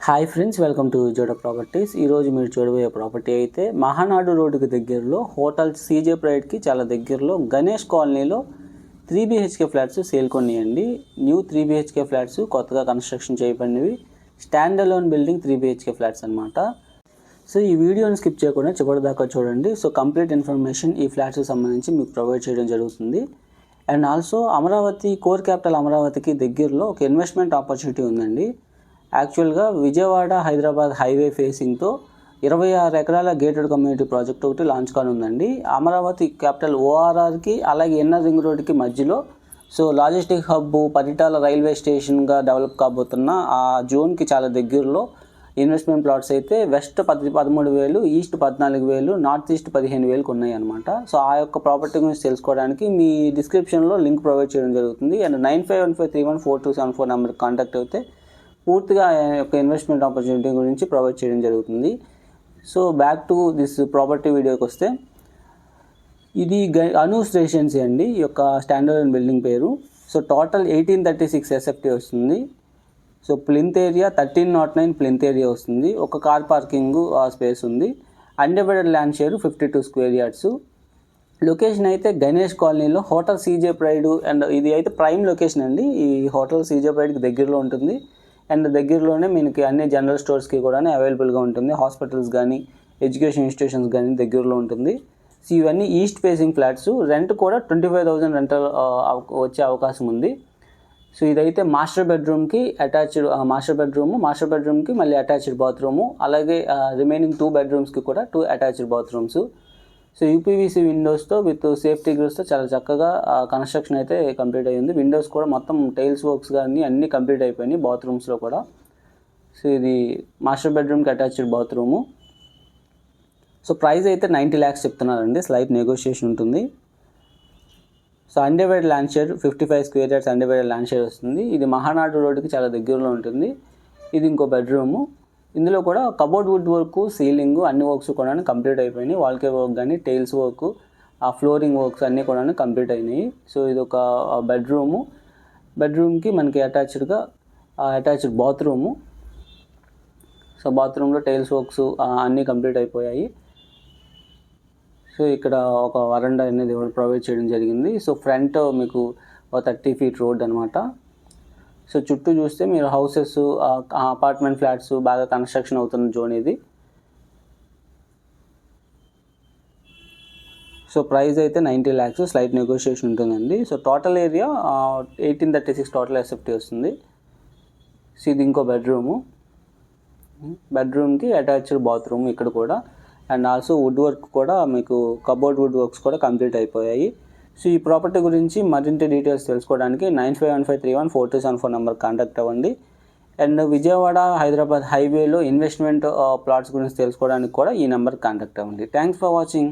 Hi friends, welcome to Joda properties. ఈరోజు మీరు చూడబోయే ప్రాపర్టీ అయితే మహానాడు రోడ్డుకి దగ్గరలో హోటల్ సీజే ప్రైడ్కి చాలా దగ్గరలో గణేష్ కాలనీలో 3BHK ఫ్లాట్స్ సేల్ కొనియండి. న్యూ 3BHK ఫ్లాట్స్ కొత్తగా కన్స్ట్రక్షన్ చేయబడినవి, stand alone building 3BHK flats అనమాట. సో ఈ వీడియోని స్కిప్ చేయకుండా చివరిదాకా చూడండి. సో కంప్లీట్ ఇన్ఫర్మేషన్ ఈ ఫ్లాట్స్కి సంబంధించి మీకు ప్రొవైడ్ చేయడం జరుగుతుంది. And also Amaravati core capital అమరావతికి దగ్గరలో ఒక ఇన్వెస్ట్మెంట్ ఆపర్చునిటీ ఉందండి. యాక్చువల్గా విజయవాడ హైదరాబాద్ హైవే ఫేసింగ్తో 26 ఎకరాల గేటెడ్ కమ్యూనిటీ ప్రాజెక్ట్ ఒకటి లాంచ్ కానుందండి. అమరావతి క్యాపిటల్ ORRకి అలాగే ఎన్ఆర్ రింగ్ రోడ్కి మధ్యలో. So logistic hub Paritala railway స్టేషన్గా డెవలప్ కాబోతున్న ఆ జోన్కి చాలా దగ్గరలో ఇన్వెస్ట్మెంట్ ప్లాట్స్ అయితే వెస్ట్ 13,000, ఈస్ట్ 14,000, నార్త్ ఈస్ట్ 15,000 ఉన్నాయి అనమాట. సో ఆ యొక్క ప్రాపర్టీ గురించి తెలుసుకోవడానికి మీ డిస్క్రిప్షన్లో లింక్ ప్రొవైడ్ చేయడం జరుగుతుంది. అండ్ 9515314274 నెంబర్కి కాంటాక్ట్ అయితే పూర్తిగా యొక్క ఇన్వెస్ట్మెంట్ ఆపర్చునిటీ గురించి ప్రొవైడ్ చేయడం జరుగుతుంది. So back to this property వీడియోకి వస్తే, ఇది అనూస్ రెసిడెన్సీ అండి. ఈ యొక్క స్టాండర్డ్ బిల్డింగ్ పేరు. సో టోటల్ 1836 SFT వస్తుంది. So plinth area 1309 plinth area వస్తుంది. ఒక కార్ పార్కింగ్ స్పేస్ ఉంది. Undivided land share 52 square yards. Location అయితే గణేష్ కాలనీలో హోటల్ సీజే ప్రైడ్, అండ్ ఇది అయితే ప్రైమ్ లొకేషన్ అండి. ఈ హోటల్ సీజే ప్రైడ్కి దగ్గరలో ఉంటుంది. అండ్ దగ్గరలోనే మీకు అన్ని జనరల్ స్టోర్స్కి కూడా అవైలబుల్గా ఉంటుంది. హాస్పిటల్స్ కానీ ఎడ్యుకేషన్ ఇన్స్టిట్యూషన్స్ కానీ దగ్గరలో ఉంటుంది. సో ఇవన్నీ ఈస్ట్ ఫేసింగ్ ఫ్లాట్స్. రెంట్ కూడా 25,000 రెంటల్ వచ్చే అవకాశం ఉంది. సో ఇదైతే మాస్టర్ బెడ్రూమ్కి అటాచ్డ్ మాస్టర్ బెడ్రూమ్కి మళ్ళీ అటాచ్డ్ బాత్రూము, అలాగే రిమైనింగ్ 2 బెడ్రూమ్స్కి కూడా 2 అటాచ్డ్ బాత్రూమ్స్. సో UPVC విండోస్తో విత్ సేఫ్టీ గ్రిల్స్తో చాలా చక్కగా కన్స్ట్రక్షన్ అయితే కంప్లీట్ అయ్యింది. విండోస్ కూడా మొత్తం టైల్స్ వర్క్స్ కానీ అన్నీ కంప్లీట్ అయిపోయినాయి బాత్రూమ్స్లో కూడా. సో ఇది మాస్టర్ బెడ్రూమ్కి అటాచ్డ్ బాత్రూము. సో ప్రైస్ అయితే 90 lakhs చెప్తున్నారండి. స్లైట్ నెగోషియేషన్ ఉంటుంది. So undivided land share 55 square yards undivided land share వస్తుంది. ఇది మహానాడు రోడ్డుకి చాలా దగ్గరలో ఉంటుంది. ఇది ఇంకో బెడ్రూము. ఇందులో కూడా కబోర్డ్ వుడ్ వర్క్, సీలింగ్ అన్ని వర్క్స్ కూడా కంప్లీట్ అయిపోయినాయి. వాల్కే వర్క్ కానీ టైల్స్ వర్క్, ఆ ఫ్లోరింగ్ వర్క్స్ అన్నీ కూడా కంప్లీట్ అయినాయి. సో ఇది ఒక బెడ్రూమ్కి మనకి అటాచ్డ్ బాత్రూము. సో బాత్రూంలో టైల్స్ వర్క్స్ అన్నీ కంప్లీట్ అయిపోయాయి. సో ఇక్కడ ఒక వరండా అనేది ప్రొవైడ్ చేయడం జరిగింది. సో ఫ్రంట్ మీకు 30 feet రోడ్ అనమాట. సో చుట్టూ చూస్తే మీరు హౌసెస్, అపార్ట్మెంట్ ఫ్లాట్స్ బాగా కన్స్ట్రక్షన్ అవుతున్న జోన్ ఇది. సో ప్రైస్ అయితే 90 lakhs, స్లైట్ నెగోషియేషన్ ఉంటుందండి. So total area 1836 total SFT వస్తుంది. సో ఇది ఇంకో బెడ్రూమ్కి అటాచ్డ్ బాత్రూమ్ ఇక్కడ కూడా. అండ్ ఆల్సో వుడ్ వర్క్ కూడా మీకు కబోర్డ్ వుడ్ వర్క్స్ కూడా కంప్లీట్ అయిపోయాయి. సో ఈ ప్రాపర్టీ గురించి మరింత డీటెయిల్స్ తెలుసుకోవడానికి 9515314274 నెంబర్ కాంటాక్ట్ అవ్వండి. అండ్ విజయవాడ హైదరాబాద్ హైవేలో ఇన్వెస్ట్మెంట్ ప్లాట్స్ గురించి తెలుసుకోవడానికి కూడా ఈ నెంబర్ కాంటాక్ట్ అవ్వండి. Thanks for watching.